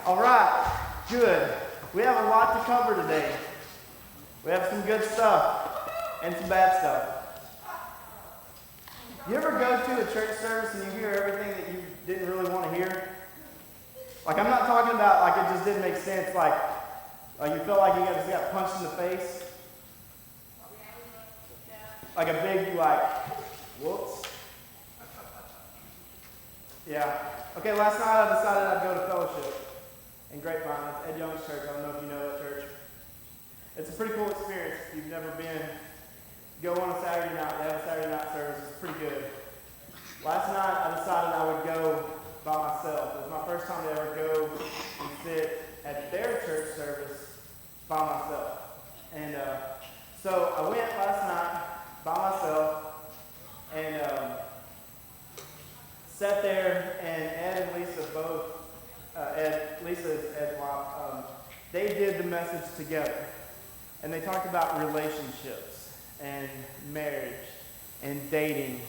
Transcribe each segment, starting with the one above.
All right, good. We have a lot to cover today. We have some good stuff and some bad stuff. You ever go to a church service and you hear everything that you didn't really want to hear? Like, I'm not talking about like it just didn't make sense, like you felt like you just got punched in the face. Like a big, like, whoops. Yeah. Okay, last night I decided I'd go to fellowship in Grapevine. It's Ed Young's church. I don't know if you know that church. It's a pretty cool experience if you've never been. Go on a Saturday night. They have a Saturday night service. It's pretty good. Last night I decided I would go by myself. It was my first time to ever go and sit at their church service by myself. And so I went last night by myself and sat there, and Ed and Lisa both, Lisa is Ed's wife, they did the message together. And they talked about relationships and marriage and dating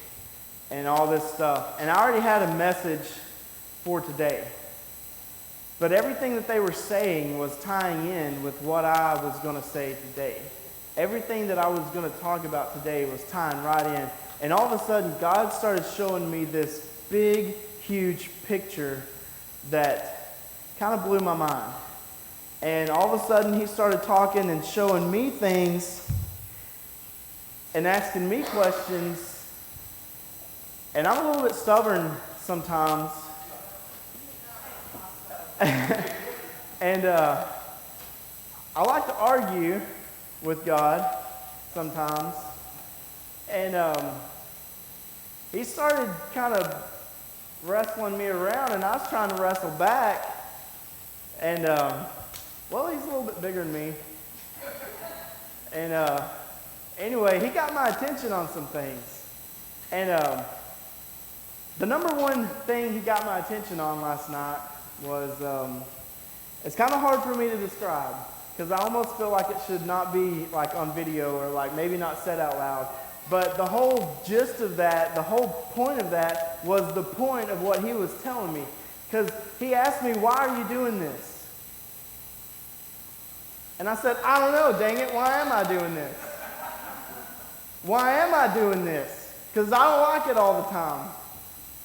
and all this stuff. And I already had a message for today. But everything that they were saying was tying in with what I was going to say today. Everything that I was going to talk about today was tying right in. And all of a sudden, God started showing me this big, huge picture that kind of blew my mind. And all of a sudden, He started talking and showing me things and asking me questions. And I'm a little bit stubborn sometimes. And I like to argue with God sometimes. And He started kind of wrestling me around, and I was trying to wrestle back. And, well, He's a little bit bigger than me. And anyway, He got my attention on some things. And the number one thing He got my attention on last night was, it's kind of hard for me to describe, because I almost feel like it should not be like on video or like maybe not said out loud. But the whole gist of that, the whole point of that was the point of what He was telling me. Because He asked me, why are you doing this? And I said, I don't know, dang it, why am I doing this? Why am I doing this? Because I don't like it all the time.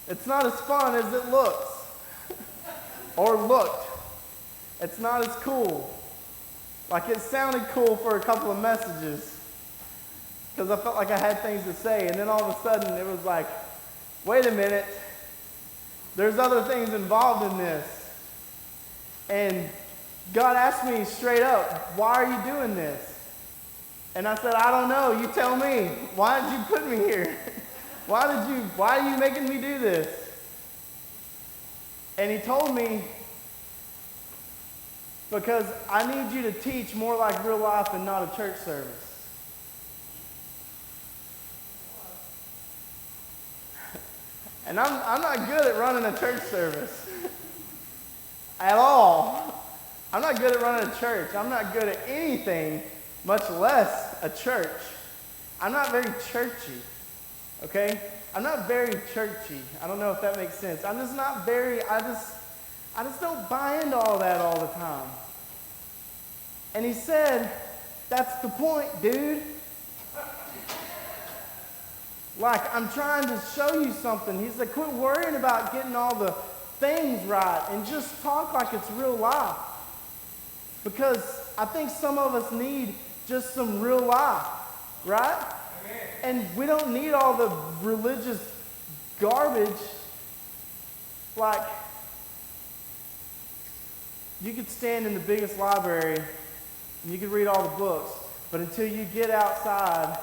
It's not as fun as it looks. Or looked. It's not as cool. Like, it sounded cool for a couple of messages, because I felt like I had things to say. And then all of a sudden, it was like, wait a minute. There's other things involved in this. And God asked me straight up, why are you doing this? And I said, I don't know. You tell me. Why did you put me here? Why are you making me do this? And He told me, because I need you to teach more like real life and not a church service. And I'm not good at running a church service at all. I'm not good at running a church. I'm not good at anything, much less a church. I'm not very churchy, okay? I'm not very churchy. I don't know if that makes sense. I'm just not very, I just don't buy into all that all the time. And He said, that's the point, dude. Like, I'm trying to show you something. He said, quit worrying about getting all the things right and just talk like it's real life. Because I think some of us need just some real life, right? And we don't need all the religious garbage. Like, you could stand in the biggest library and you could read all the books, but until you get outside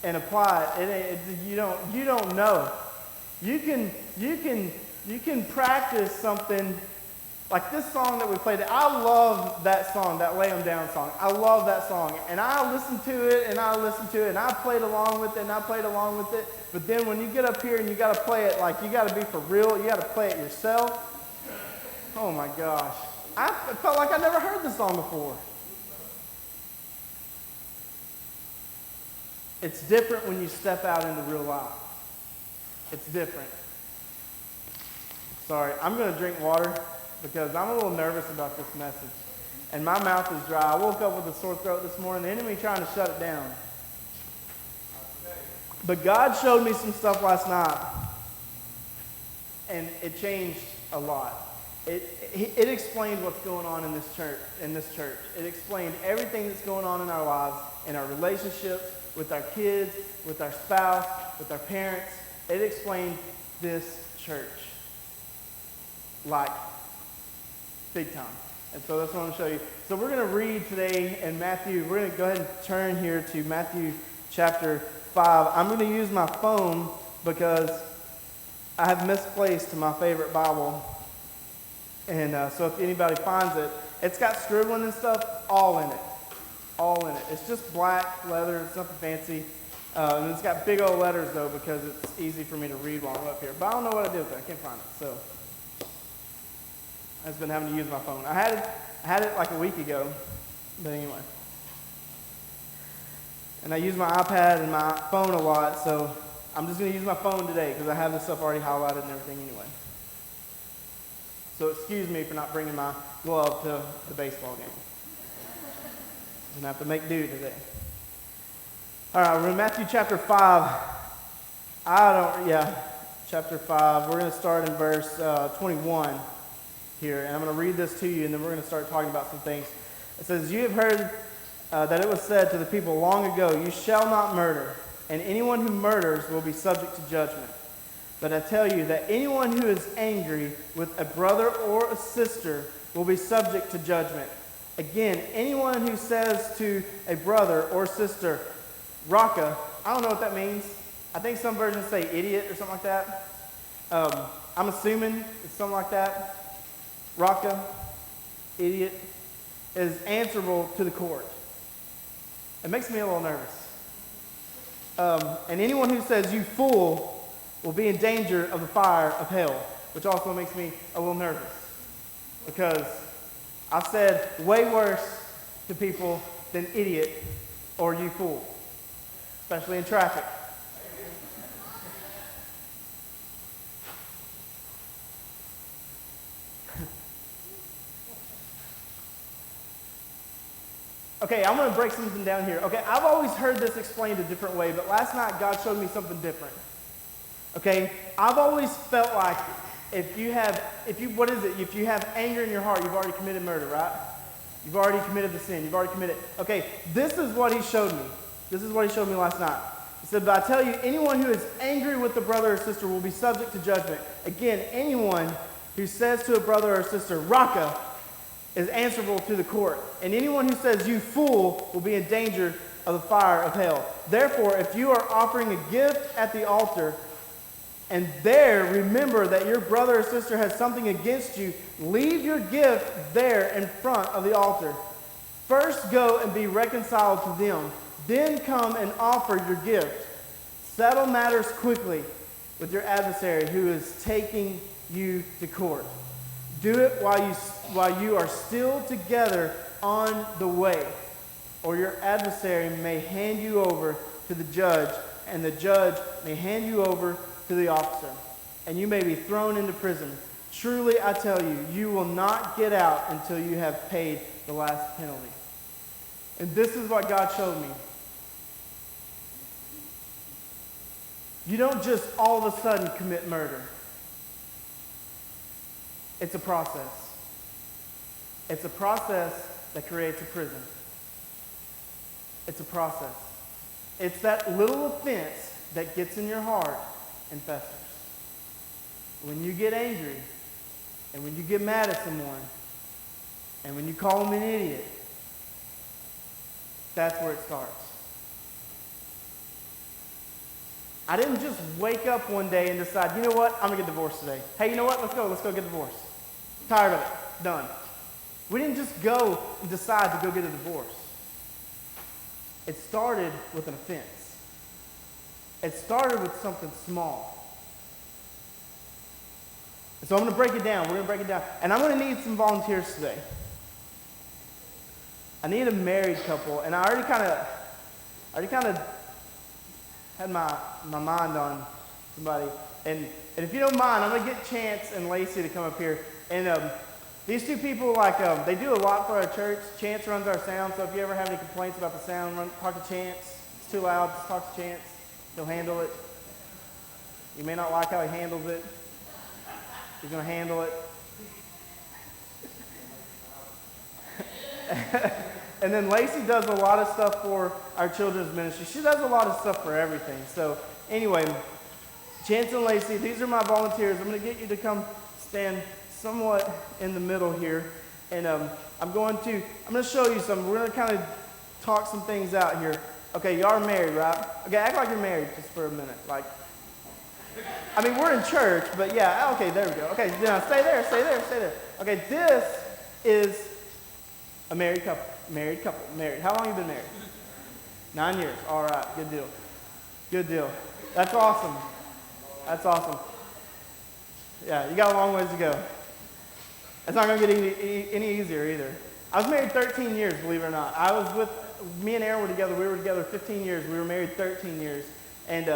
and apply it, you don't know. You can practice something. Like this song that we played, I love that song, that Lay 'Em Down song. I love that song. And I listened to it, and I listened to it, and I played along with it, and I played along with it. But then when you get up here and you got to play it, like you got to be for real, you got to play it yourself. Oh my gosh. I felt like I never heard the song before. It's different when you step out into real life. It's different. sorry. I'm going to drink water because I'm a little nervous about this message. And my mouth is dry. I woke up with a sore throat this morning. The enemy trying to shut it down. But God showed me some stuff last night. And it changed a lot. It explained what's going on in this church. It explained everything that's going on in our lives, in our relationships, with our kids, with our spouse, with our parents. It explained this church. Like, big time. And so that's what I'm going to show you. So we're going to read today in Matthew. We're going to go ahead and turn here to Matthew chapter 5. I'm going to use my phone because I have misplaced my favorite Bible. And so if anybody finds it, it's got scribbling and stuff all in it. All in it. It's just black leather. It's nothing fancy. And it's got big old letters, though, because it's easy for me to read while I'm up here. But I don't know what I did with it. I can't find it. So I've just been having to use my phone. I had it like a week ago. But anyway. And I use my iPad and my phone a lot, so I'm just going to use my phone today because I have this stuff already highlighted and everything anyway. So excuse me for not bringing my glove to the baseball game. I'm going to have to make do today. All right, we're in Matthew chapter 5. Chapter 5. We're going to start in verse 21 here. And I'm going to read this to you, and then we're going to start talking about some things. It says, "You have heard that it was said to the people long ago, 'You shall not murder, and anyone who murders will be subject to judgment.' But I tell you that anyone who is angry with a brother or a sister will be subject to judgment. Again, anyone who says to a brother or sister, 'Raka,'" I don't know what that means. I think some versions say idiot or something like that. I'm assuming it's something like that. "Raka," idiot, is answerable to the court. It makes me a little nervous. And anyone who says, "You fool," will be in danger of the fire of hell, which also makes me a little nervous. Because I've said way worse to people than idiot or you fool, especially in traffic. Okay, I'm going to break something down here. Okay, I've always heard this explained a different way, but last night God showed me something different. Okay, I've always felt like if you have anger in your heart, you've already committed murder, right? You've already committed the sin. You've already committed. Okay, this is what he showed me. This is what he showed me last night. He said, "But I tell you, anyone who is angry with a brother or sister will be subject to judgment. Again, anyone who says to a brother or sister, 'Raka,' is answerable to the court. And anyone who says, 'You fool,' will be in danger of the fire of hell. Therefore, if you are offering a gift at the altar, and there remember that your brother or sister has something against you, leave your gift there in front of the altar. First go and be reconciled to them. Then come and offer your gift. Settle matters quickly with your adversary who is taking you to court. Do it while you are still together on the way, or your adversary may hand you over to the judge, and the judge may hand you over to the officer, and you may be thrown into prison. Truly, I tell you, you will not get out until you have paid the last penalty." And this is what God showed me. You don't just all of a sudden commit murder. It's a process. It's a process that creates a prison. It's a process. It's that little offense that gets in your heart and festers. When you get angry, and when you get mad at someone, and when you call them an idiot, that's where it starts. I didn't just wake up one day and decide, you know what, I'm going to get divorced today. Hey, you know what, let's go get divorced. Tired of it, done. We didn't just go and decide to go get a divorce. It started with an offense. It started with something small. And so I'm going to break it down. We're going to break it down. And I'm going to need some volunteers today. I need a married couple. And I already kind of had my mind on somebody. and if you don't mind, I'm going to get Chance and Lacey to come up here. And these two people, they do a lot for our church. Chance runs our sound, so if you ever have any complaints about the sound, talk to Chance. It's too loud, just talk to Chance. He'll handle it. You may not like how he handles it. He's going to handle it. And then Lacey does a lot of stuff for our children's ministry. She does a lot of stuff for everything. So anyway, Chance and Lacey, these are my volunteers. I'm going to get you to come stand somewhat in the middle here. And I'm going to show you something. We're going to kind of talk some things out here. Okay, y'all are married, right? Okay, act like you're married just for a minute. We're in church, but yeah, okay, there we go. Okay, now stay there. Okay, this is a married couple. Married. How long have you been married? 9 years. All right, good deal. That's awesome. Yeah, you got a long ways to go. It's not going to get any easier either. I was married 13 years, believe it or not. Me and Aaron were together. We were together 15 years. We were married 13 years. And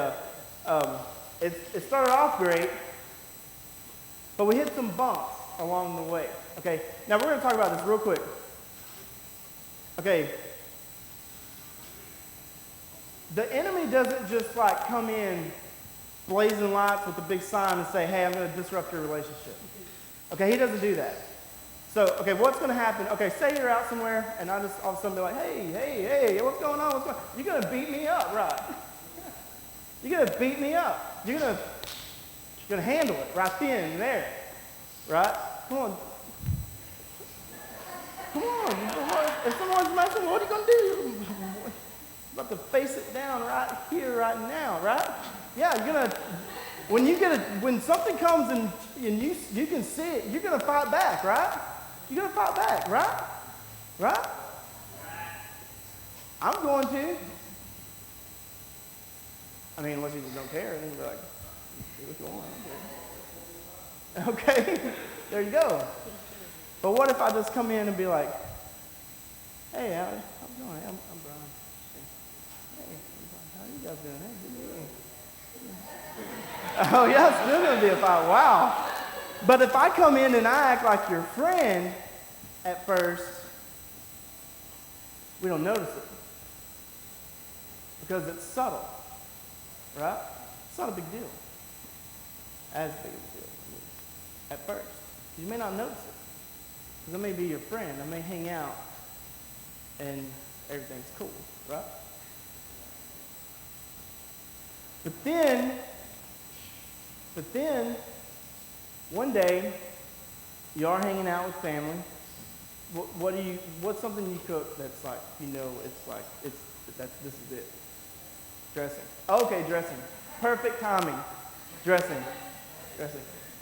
it started off great, but we hit some bumps along the way. Okay, now we're going to talk about this real quick. Okay, the enemy doesn't just come in blazing lights with a big sign and say, hey, I'm going to disrupt your relationship. Okay, he doesn't do that. So, okay, what's going to happen? Okay, say you're out somewhere and I just all of a sudden be like, hey, what's going on? You're going to beat me up, right? You're going to beat me up. You're going to handle it right then and there, right? Come on. If someone's messing, what are you going to do? You're about to face it down right here, right now, right? Yeah, you're going to, when something comes and you can see it, you're going to fight back, right? You're going to fight back, right? Right? I'm going to. Unless you just don't care, then you'll be like, do what you want, I don't care. Okay, there you go. But what if I just come in and be like, hey, how's it going? I'm Brian. Hey, how are you guys doing? Hey, oh, yeah, it's still going to be a fight. Wow. But if I come in and I act like your friend at first, we don't notice it. Because it's subtle. Right? It's not a big deal. As big of a deal, at first. You may not notice it. Because I may be your friend. I may hang out and everything's cool, right? But then, one day, you are hanging out with family. What's something you cook that's this is it? Dressing. Okay, dressing. Perfect timing. Dressing.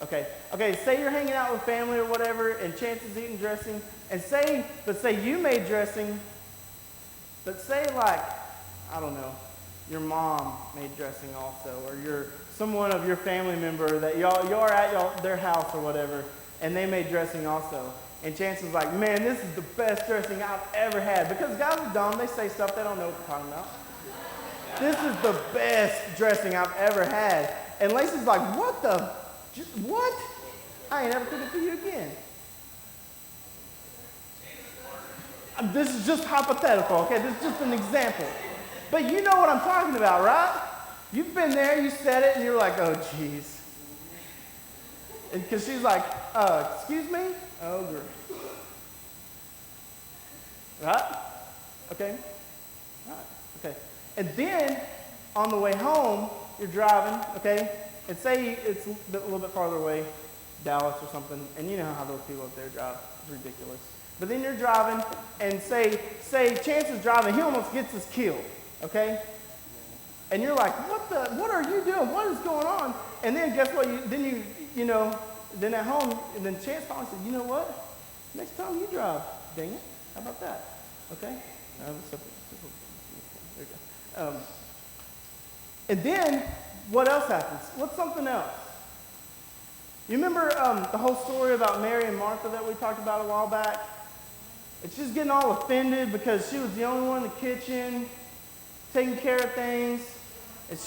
Okay, say you're hanging out with family or whatever, and Chance is eating dressing, and say you made dressing, but say I don't know, your mom made dressing also, or someone of your family member that y'all are at their house or whatever, and they made dressing also. And Chance is like, man, this is the best dressing I've ever had. Because guys are dumb, they say stuff they don't know what they're talking about. This is the best dressing I've ever had. And Lacey's like, what? I ain't ever cooked it for you again. This is just hypothetical, okay? This is just an example. But you know what I'm talking about, right? You've been there, you said it, and you're like, oh, jeez. And because she's like, excuse me? Oh, girl. Right? Okay? Right. Okay. And then, on the way home, you're driving, okay? And say it's a little bit farther away, Dallas or something, and you know how those people up there drive. It's ridiculous. But then you're driving, and say Chance is driving, he almost gets us killed, okay? And you're like, what are you doing? What is going on? And then guess what? Then at home, and then Chance finally said, you know what? Next time you drive, dang it. How about that? Okay? There you go. And then, what else happens? What's something else? You remember the whole story about Mary and Martha that we talked about a while back? And she's getting all offended because she was the only one in the kitchen, taking care of things. And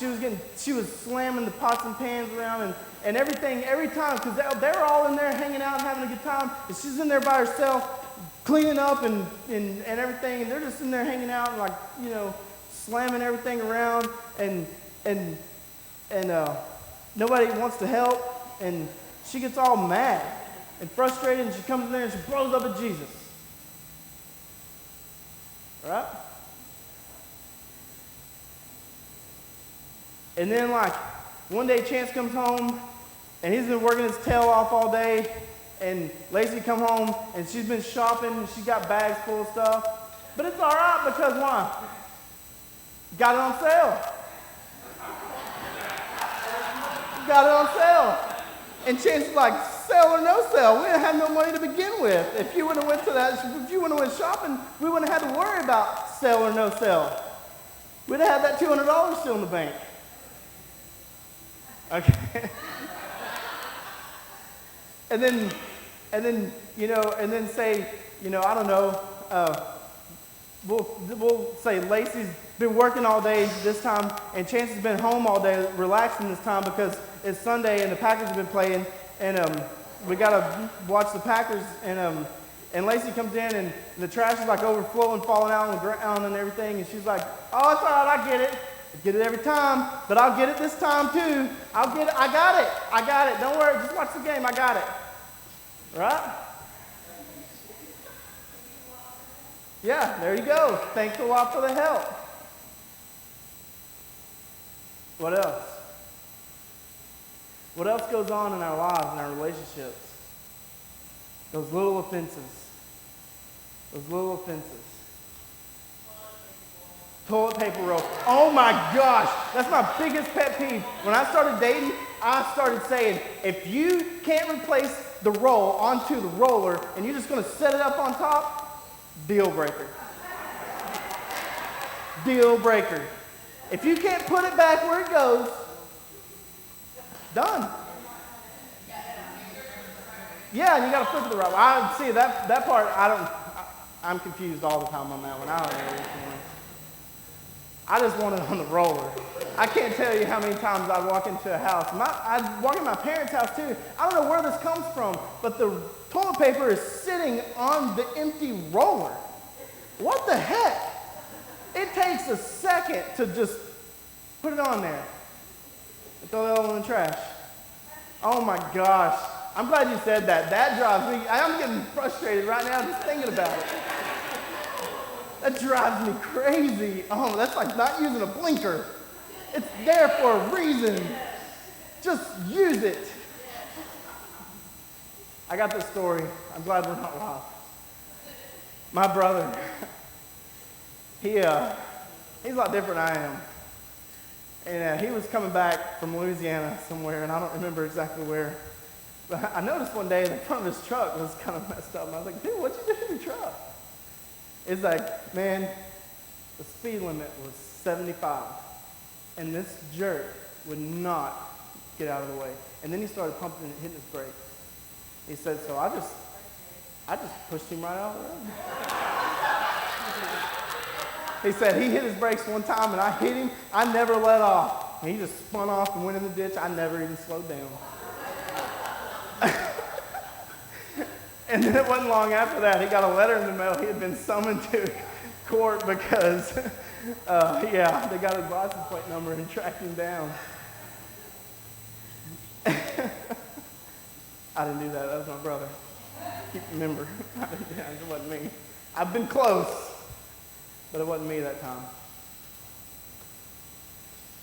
she was slamming the pots and pans around and everything every time, because they were all in there hanging out and having a good time. And she's in there by herself, cleaning up and everything. And they're just in there hanging out and slamming everything around. And nobody wants to help. And she gets all mad and frustrated, and she comes in there and she blows up at Jesus. Right? And then one day Chance comes home and he's been working his tail off all day, and Lacey come home and she's been shopping and she got bags full of stuff. But it's all right, because why? Got it on sale. Got it on sale. And Chance is like, sale or no sale? We didn't have no money to begin with. If you would have went shopping, we wouldn't have had to worry about sale or no sale. We'd have had that $200 still in the bank. Okay. and then say, I don't know, we'll say Lacey's been working all day this time, and Chance has been home all day relaxing this time because it's Sunday and the Packers have been playing, and we gotta watch the Packers, and Lacey comes in and the trash is overflowing, falling out on the ground and everything, and she's like, oh, it's all right, I get it. I get it every time, but I'll get it this time too. I'll get it. I got it. Don't worry. Just watch the game. I got it. Right? Yeah, there you go. Thanks a lot for the help. What else? What else goes on in our lives, in our relationships? Those little offenses. Those little offenses. Toilet paper roll. Oh my gosh, that's my biggest pet peeve. When I started dating, I started saying, if you can't replace the roll onto the roller and you're just going to set it up on top, deal breaker. Deal breaker. If you can't put it back where it goes, done. Yeah, and you got to flip it the right way. I see that part. I'm confused all the time on that one. I don't know which one. I just want it on the roller. I can't tell you how many times I walk into a house. I walk in my parents' house too. I don't know where this comes from, but the toilet paper is sitting on the empty roller. What the heck? It takes a second to just put it on there and throw it all in the trash. Oh my gosh. I'm glad you said that. That drives me. I'm getting frustrated right now just thinking about it. That drives me crazy. Oh, that's like not using a blinker. It's there for a reason. Just use it. I got this story. I'm glad we're not live. My brother, he's a lot different than I am. And he was coming back from Louisiana somewhere, and I don't remember exactly where. But I noticed one day the front of his truck was kind of messed up. And I was like, dude, what'd you do to your truck? It's like, man, the speed limit was 75. And this jerk would not get out of the way. And then he started pumping and hitting his brakes. He said, so I just pushed him right out of the road. He said he hit his brakes one time and I hit him. I never let off. And he just spun off and went in the ditch. I never even slowed down. And then it wasn't long after that, he got a letter in the mail. He had been summoned to court because, they got his license plate number and tracked him down. I didn't do that. That was my brother. Remember, it wasn't me. I've been close, but it wasn't me that time.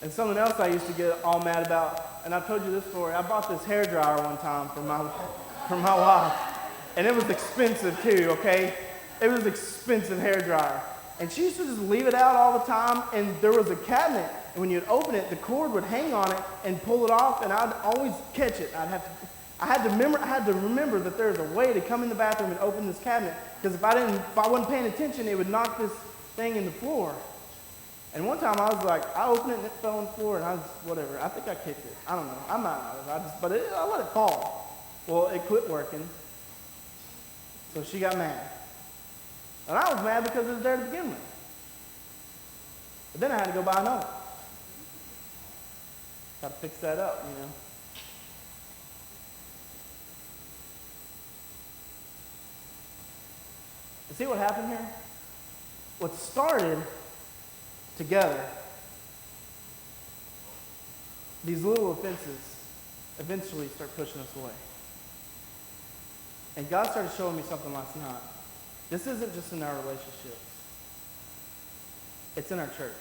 And something else I used to get all mad about, and I've told you this story. I bought this hairdryer one time for my wife. And it was expensive too, okay? It was expensive hairdryer. And she used to just leave it out all the time, and there was a cabinet, and when you'd open it, the cord would hang on it and pull it off, and I'd always catch it. I had to remember that there's a way to come in the bathroom and open this cabinet, because if I wasn't paying attention, it would knock this thing in the floor. And one time I was like, I opened it and it fell on the floor, and I was, whatever, I think I kicked it. I don't know, I might not have, I let it fall. Well, it quit working. So she got mad. And I was mad because it was there to begin with. But then I had to go buy another. Got to fix that up, You see what happened here? What started together, these little offenses eventually start pushing us away. And God started showing me something last night. This isn't just in our relationships. It's in our church.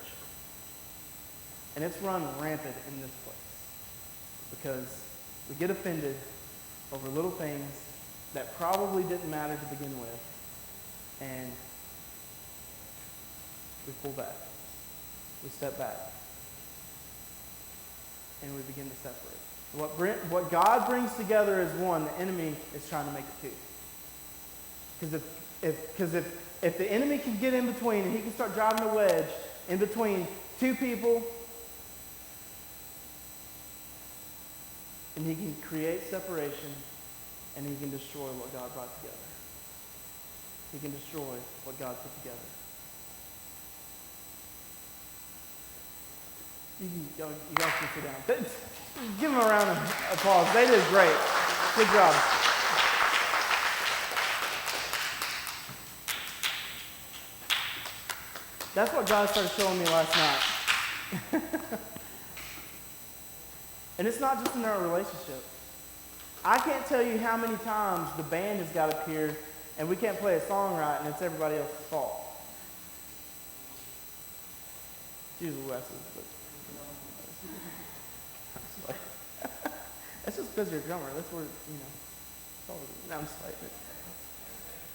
And it's run rampant in this place. Because we get offended over little things that probably didn't matter to begin with. And we pull back. We step back. And we begin to separate. What God brings together as one, the enemy is trying to make it two. Because if the enemy can get in between and he can start driving a wedge in between two people, and he can create separation, and he can destroy what God brought together. He can destroy what God put together. You guys can sit down. Give them a round of applause. They did great. Good job. That's what God started showing me last night. And it's not just in our relationship. I can't tell you how many times the band has got up here and we can't play a song right and it's everybody else's fault. It's usually Wes's, but that's just because you're a drummer. That's where, no, I'm just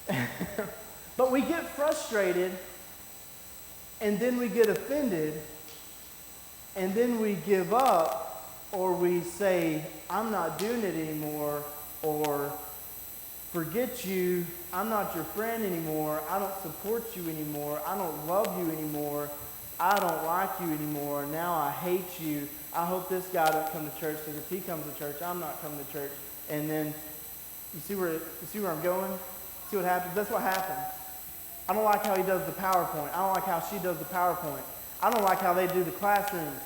like, but we get frustrated, and then we get offended, and then we give up, or we say, I'm not doing it anymore, or forget you, I'm not your friend anymore, I don't support you anymore, I don't love you anymore, I don't like you anymore, now I hate you, I hope this guy don't come to church, because if he comes to church, I'm not coming to church. And then, you see where I'm going? See what happens? That's what happens. I don't like how he does the PowerPoint. I don't like how she does the PowerPoint. I don't like how they do the classrooms.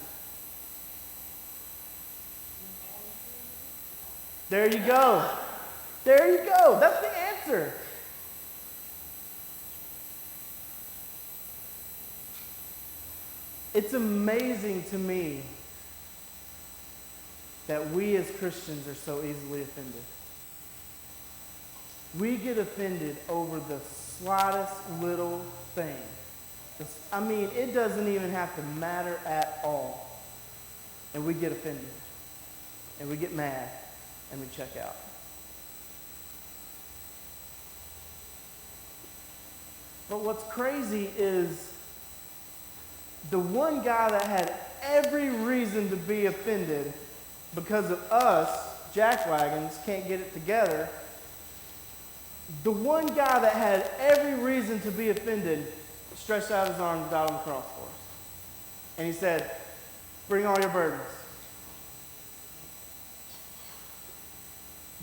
There you go. There you go. That's the answer. It's amazing to me that we as Christians are so easily offended. We get offended over the slightest little thing. It doesn't even have to matter at all. And we get offended. And we get mad. And we check out. But what's crazy is the one guy that had every reason to be offended because of us, jackwagons, can't get it together, the one guy that had every reason to be offended stretched out his arm and died on the cross for us. And he said, bring all your burdens.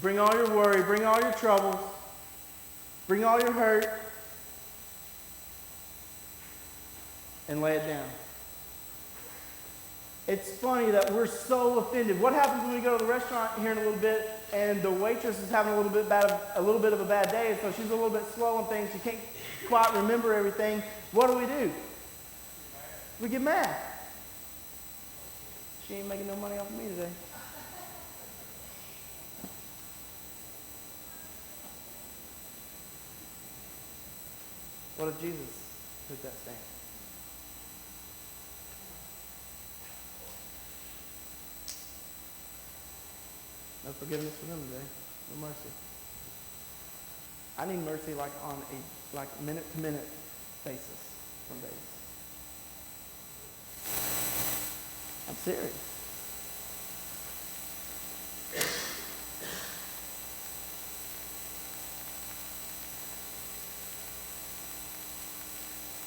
Bring all your worry, bring all your troubles, bring all your hurt, and lay it down. It's funny that we're so offended. What happens when we go to the restaurant here in a little bit and the waitress is having a little bit of a bad day, so she's a little bit slow on things, she can't quite remember everything. What do? We get mad. She ain't making no money off of me today. What if Jesus took that stand? No forgiveness for them today. No mercy. I need mercy like on a minute-to-minute basis some days. I'm serious.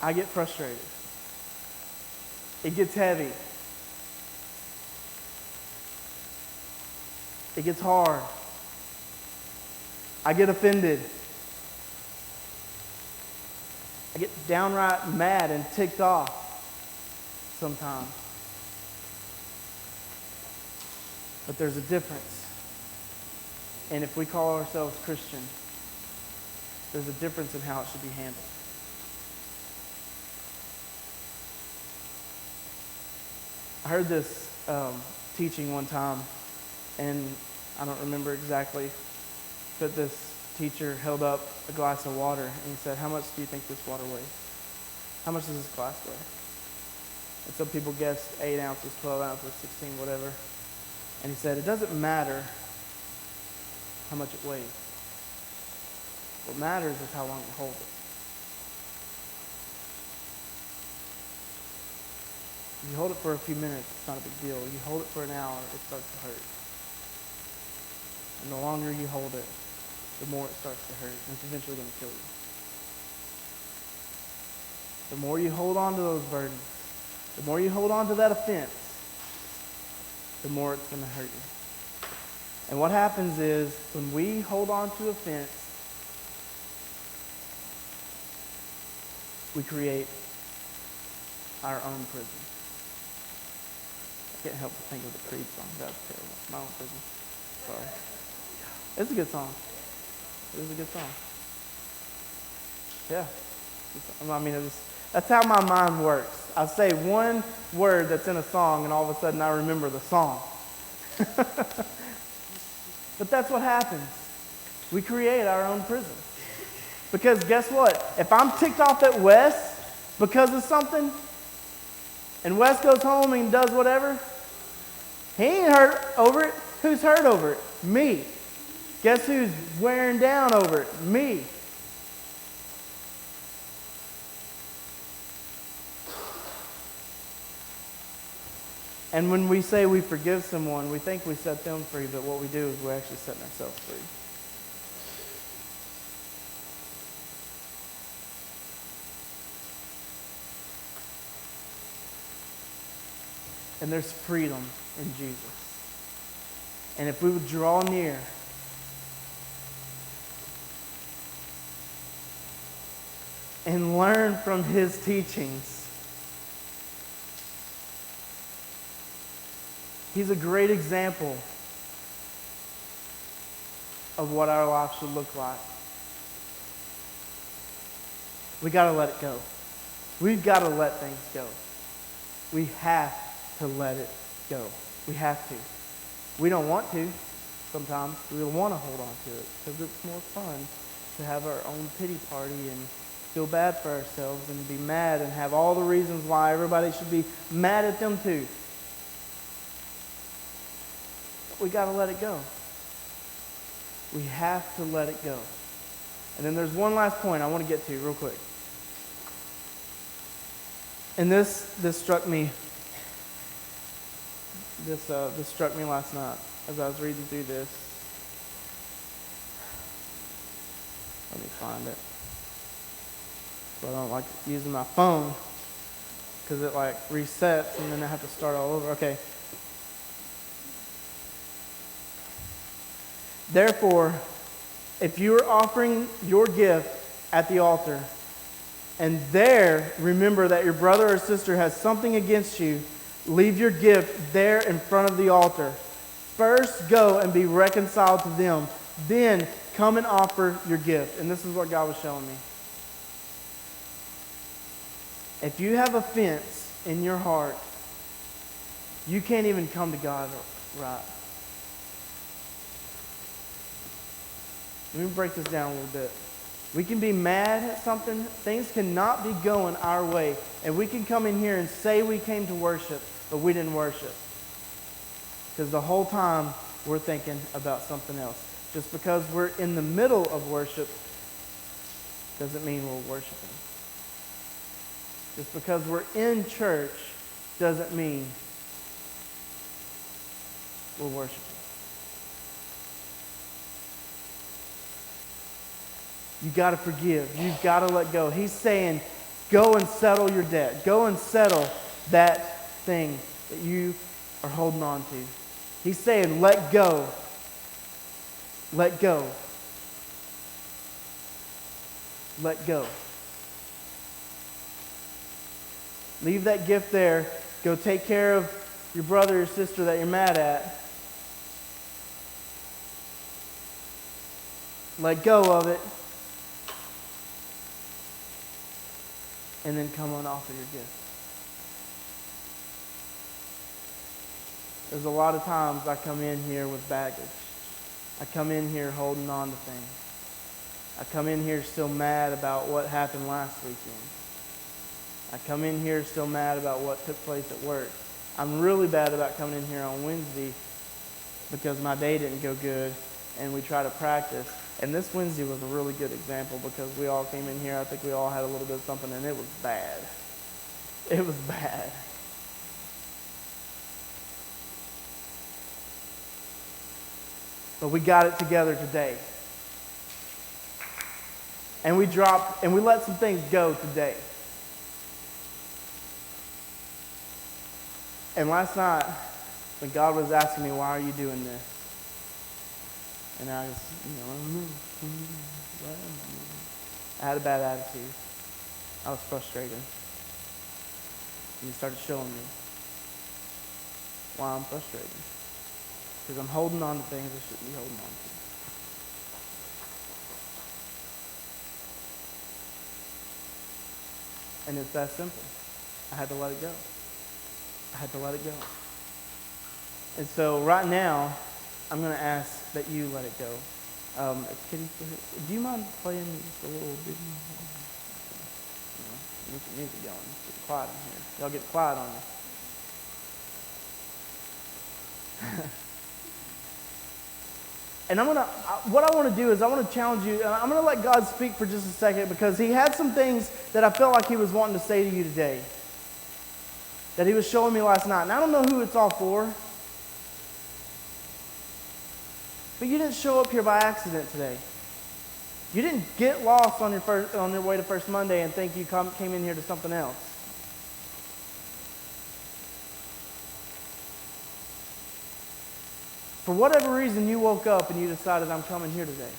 I get frustrated. It gets heavy. It gets hard. I get offended. I get downright mad and ticked off sometimes. But there's a difference. And if we call ourselves Christian, there's a difference in how it should be handled. I heard this teaching one time, and I don't remember exactly, but this teacher held up a glass of water, and he said, "How much do you think this water weighs? How much does this glass weigh?" And some people guessed 8 ounces, 12 ounces, 16, whatever. And he said, "It doesn't matter how much it weighs. What matters is how long you hold it." If you hold it for a few minutes, it's not a big deal. You hold it for an hour, it starts to hurt. And the longer you hold it, the more it starts to hurt, and it's eventually going to kill you. The more you hold on to those burdens, the more you hold on to that offense, the more it's going to hurt you. And what happens is, when we hold on to offense, we create our own prison. I can't help but think of the Creed song. That was terrible. My own prison. Sorry. It's a good song. It is a good song. Yeah. I mean, that's how my mind works. I say one word that's in a song, and all of a sudden I remember the song. But that's what happens. We create our own prison. Because guess what? If I'm ticked off at Wes because of something, and Wes goes home and does whatever, he ain't hurt over it. Who's hurt over it? Me. Guess who's wearing down over it? Me. And when we say we forgive someone, we think we set them free, but what we do is we're actually setting ourselves free. And there's freedom in Jesus. And if we would draw near and learn from his teachings, he's a great example of what our life should look like. We got to let it go. We've got to let things go. We have to let it go. We have to. We don't want to sometimes. We want to hold on to it because it's more fun to have our own pity party and feel bad for ourselves and be mad and have all the reasons why everybody should be mad at them too. But we got to let it go. We have to let it go. And then there's one last point I want to get to real quick. And this struck me. This struck me last night as I was reading through this. Let me find it. So I don't like using my phone because it like resets and then I have to start all over. Okay. Therefore, if you are offering your gift at the altar and there remember that your brother or sister has something against you, leave your gift there in front of the altar. First go and be reconciled to them. Then come and offer your gift. And this is what God was showing me. If you have offense in your heart, you can't even come to God right. Let me break this down a little bit. We can be mad at something. Things cannot be going our way. And we can come in here and say we came to worship, but we didn't worship. Because the whole time we're thinking about something else. Just because we're in the middle of worship doesn't mean we're worshiping. Just because we're in church doesn't mean we're worshiping. You got to forgive. You've got to let go. He's saying, go and settle your debt. Go and settle that thing that you are holding on to. He's saying, let go. Let go. Let go. Leave that gift there. Go take care of your brother or sister that you're mad at. let go of it, and then come on offer your gift. There's a lot of times I come in here with baggage. I come in here holding on to things. I come in here still mad about what happened last weekend. I come in here still mad about what took place at work. I'm really bad about coming in here on Wednesday because my day didn't go good and we try to practice. And this Wednesday was a really good example because we all came in here. I think we all had a little bit of something and it was bad. It was bad. But we got it together today. And we dropped, and we let some things go today. And last night, when God was asking me, why are you doing this? And I was, I had a bad attitude. I was frustrated. And He started showing me why I'm frustrated. Because I'm holding on to things I shouldn't be holding on to. And it's that simple. I had to let it go. I had to let it go. And so right now, I'm going to ask that you let it go. Kitty, do you mind playing just a little bit? Get the music going. It's getting quiet in here. Y'all get quiet on me. And what I want to do is I want to challenge you. I'm going to let God speak for just a second because He had some things that I felt like He was wanting to say to you today. That He was showing me last night. And I don't know who it's all for. But you didn't show up here by accident today. You didn't get lost on your way to First Monday and think you came in here to something else. For whatever reason, you woke up and you decided, I'm coming here today.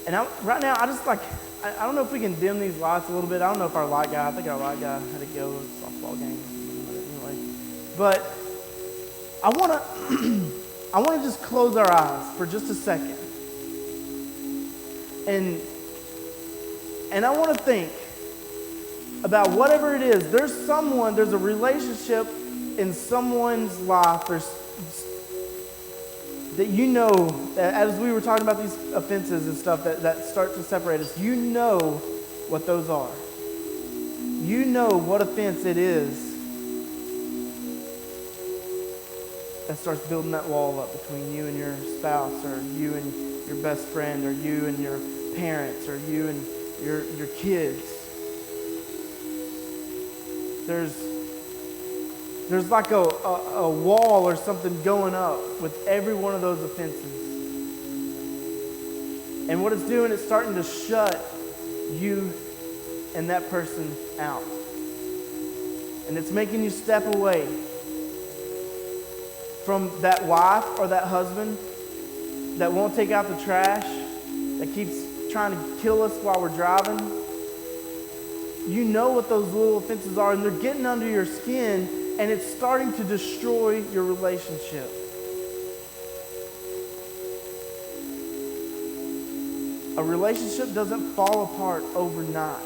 And right now, I don't know if we can dim these lights a little bit. I don't know if I think our light guy had to go to the softball game. Anyway. But I want to just close our eyes for just a second. And I want to think about whatever it is. There's a relationship in someone's life that you know, as we were talking about these offenses and stuff that start to separate us, you know what those are. You know what offense it is that starts building that wall up between you and your spouse, or you and your best friend, or you and your parents, or you and your kids. There's like a wall or something going up with every one of those offenses. And what it's doing, it's starting to shut you and that person out. And it's making you step away from that wife or that husband that won't take out the trash, that keeps trying to kill us while we're driving. You know what those little offenses are, and they're getting under your skin, and it's starting to destroy your relationship. A relationship doesn't fall apart overnight.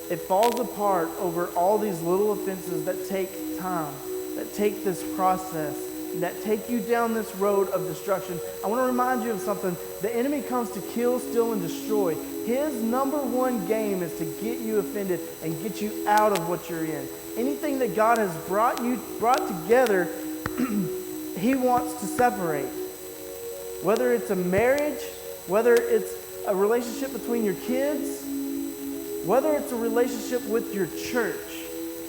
It falls apart over all these little offenses that take time, that take this process, that take you down this road of destruction. I want to remind you of something. The enemy comes to kill, steal, and destroy. His number one game is to get you offended and get you out of what you're in. Anything that God has brought together, He wants to separate. Whether it's a marriage, whether it's a relationship between your kids, whether it's a relationship with your church,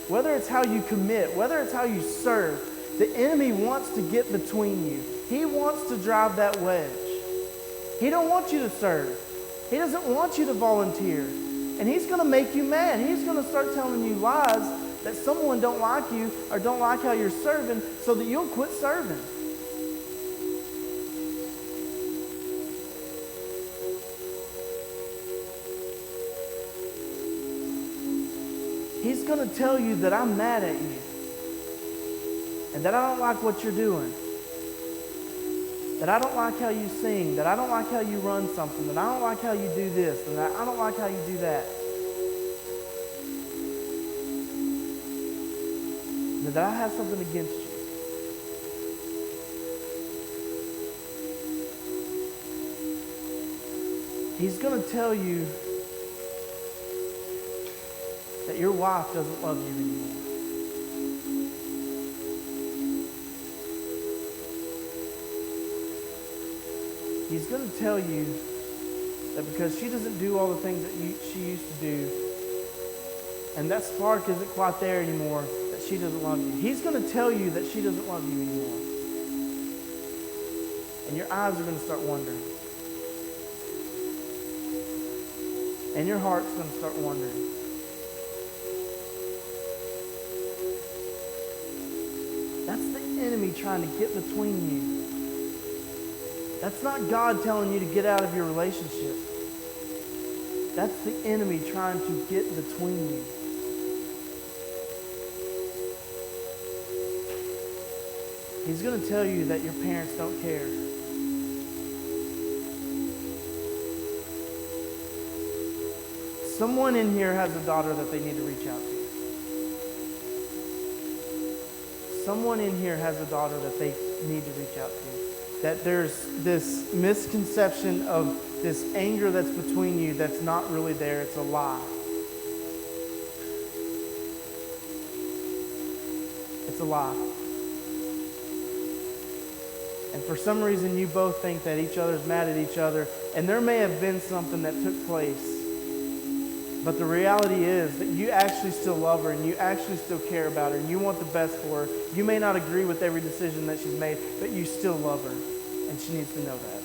whether it's how you commit, whether it's how you serve, the enemy wants to get between you. He wants to drive that wedge. He don't want you to serve. He doesn't want you to volunteer. And he's going to make you mad. He's going to start telling you lies that someone don't like you or don't like how you're serving so that you'll quit serving. He's going to tell you that I'm mad at you. and that I don't like what you're doing, that I don't like how you sing, that I don't like how you run something, that I don't like how you do this, and that I don't like how you do that, that I have something against you. He's going to tell you that your wife doesn't love you anymore. He's going to tell you that because she doesn't do all the things that she used to do, and that spark isn't quite there anymore, that she doesn't love you. He's going to tell you that she doesn't love you anymore. And your eyes are going to start wandering. And your heart's going to start wandering. That's the enemy trying to get between you. That's not God telling you to get out of your relationship. That's the enemy trying to get between you. He's going to tell you that your parents don't care. Someone in here has a daughter that they need to reach out to. Someone in here has a daughter that they need to reach out to. That there's this misconception of this anger that's between you that's not really there. It's a lie. It's a lie. And for some reason, you both think that each other's mad at each other, and there may have been something that took place. But the reality is that you actually still love her, and you actually still care about her, and you want the best for her. You may not agree with every decision that she's made, but you still love her, and she needs to know that.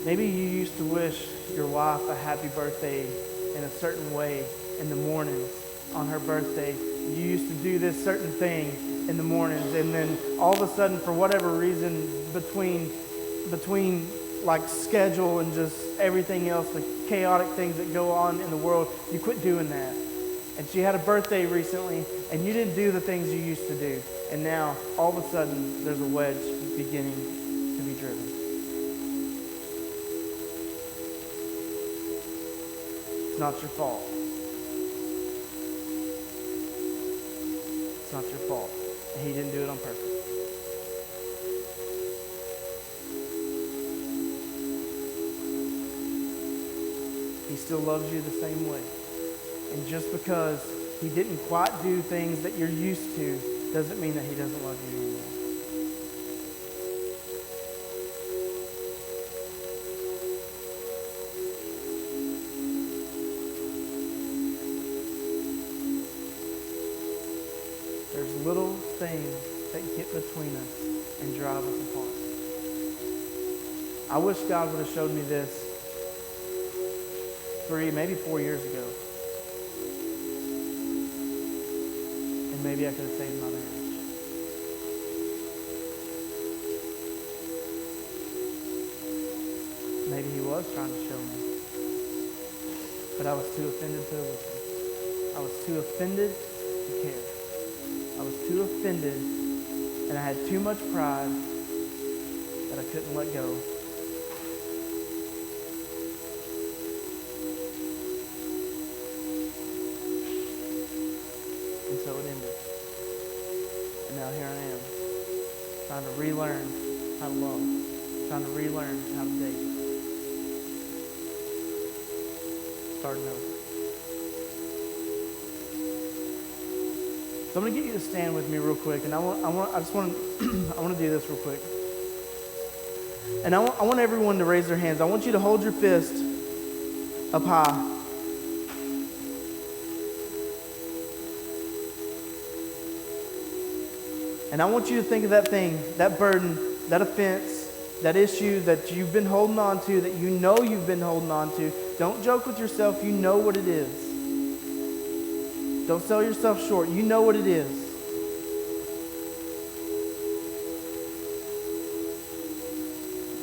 Maybe you used to wish your wife a happy birthday in a certain way in the mornings on her birthday. You used to do this certain thing in the mornings, and then all of a sudden, for whatever reason, between like schedule and just everything else, the chaotic things that go on in the world, you quit doing that. And she had a birthday recently, and you didn't do the things you used to do. And now, all of a sudden, there's a wedge beginning to be driven. It's not your fault. It's not your fault. And he didn't do it on purpose. He still loves you the same way. And just because he didn't quite do things that you're used to doesn't mean that he doesn't love you anymore. There's little things that get between us and drive us apart. I wish God would have showed me this 3, maybe 4 years ago. And maybe I could have saved my marriage. Maybe he was trying to show me. But I was too offended to listen. I was too offended to care. I was too offended, and I had too much pride that I couldn't let go. And so it ended. And now here I am, trying to relearn how to love, trying to relearn how to date. Starting over. So I'm going to get you to stand with me real quick, and I just want to do this real quick. And I want everyone to raise their hands. I want you to hold your fist up high. And I want you to think of that thing, that burden, that offense, that issue that you've been holding on to, that you know you've been holding on to. Don't joke with yourself. You know what it is. Don't sell yourself short. You know what it is.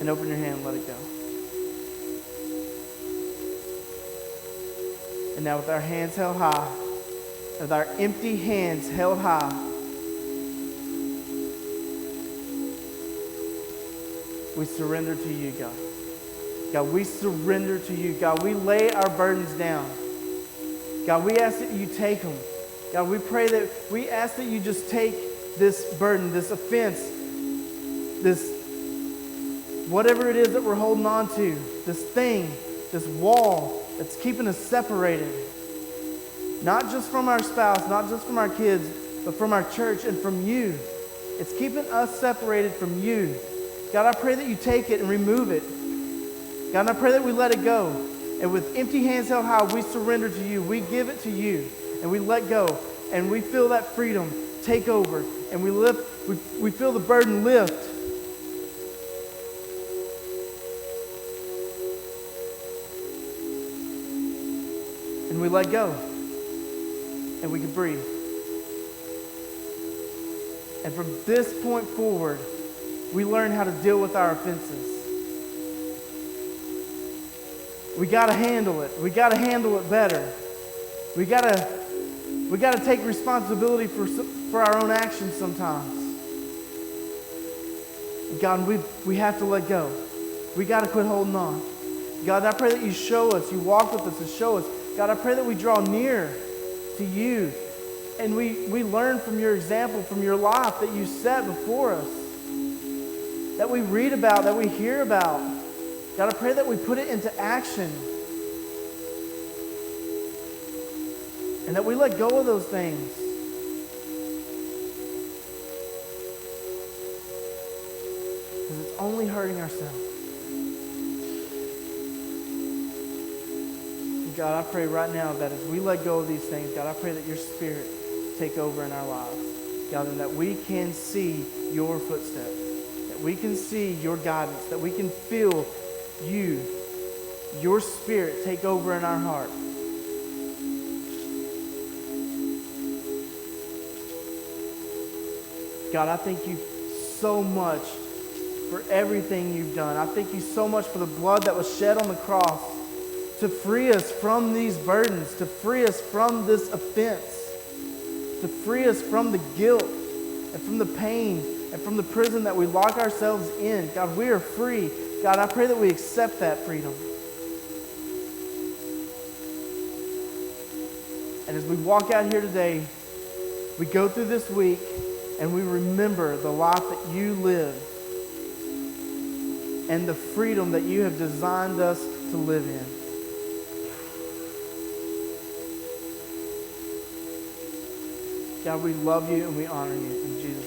And open your hand and let it go. And now with our hands held high, with our empty hands held high, we surrender to you, God. God, we surrender to you. God, we lay our burdens down. God, we ask that you take them. God, we ask that you just take this burden, this offense, this whatever it is that we're holding on to, this thing, this wall that's keeping us separated. Not just from our spouse, not just from our kids, but from our church and from you. It's keeping us separated from you. God, I pray that you take it and remove it. God, I pray that we let it go. And with empty hands held high, we surrender to you. We give it to you. And we let go. And we feel that freedom take over. And we feel the burden lift. And we let go. And we can breathe. And from this point forward, we learn how to deal with our offenses. We got to handle it. We got to handle it better. We got to take responsibility for our own actions sometimes. God, we have to let go. We got to quit holding on. God, I pray that you show us, you walk with us and show us. God, I pray that we draw near to you and we learn from your example, from your life that you set before us, that we read about, that we hear about. God, I pray that we put it into action and that we let go of those things. Because it's only hurting ourselves. And God, I pray right now that as we let go of these things, God, I pray that your Spirit take over in our lives. God, and that we can see your footsteps, that we can see your guidance, that we can feel you, your Spirit take over in our heart. God, I thank you so much for everything you've done. I thank you so much for the blood that was shed on the cross to free us from these burdens, to free us from this offense, to free us from the guilt and from the pain and from the prison that we lock ourselves in. God, we are free. God, I pray that we accept that freedom. And as we walk out here today, we go through this week and we remember the life that you live and the freedom that you have designed us to live in. God, we love you and we honor you in Jesus' name.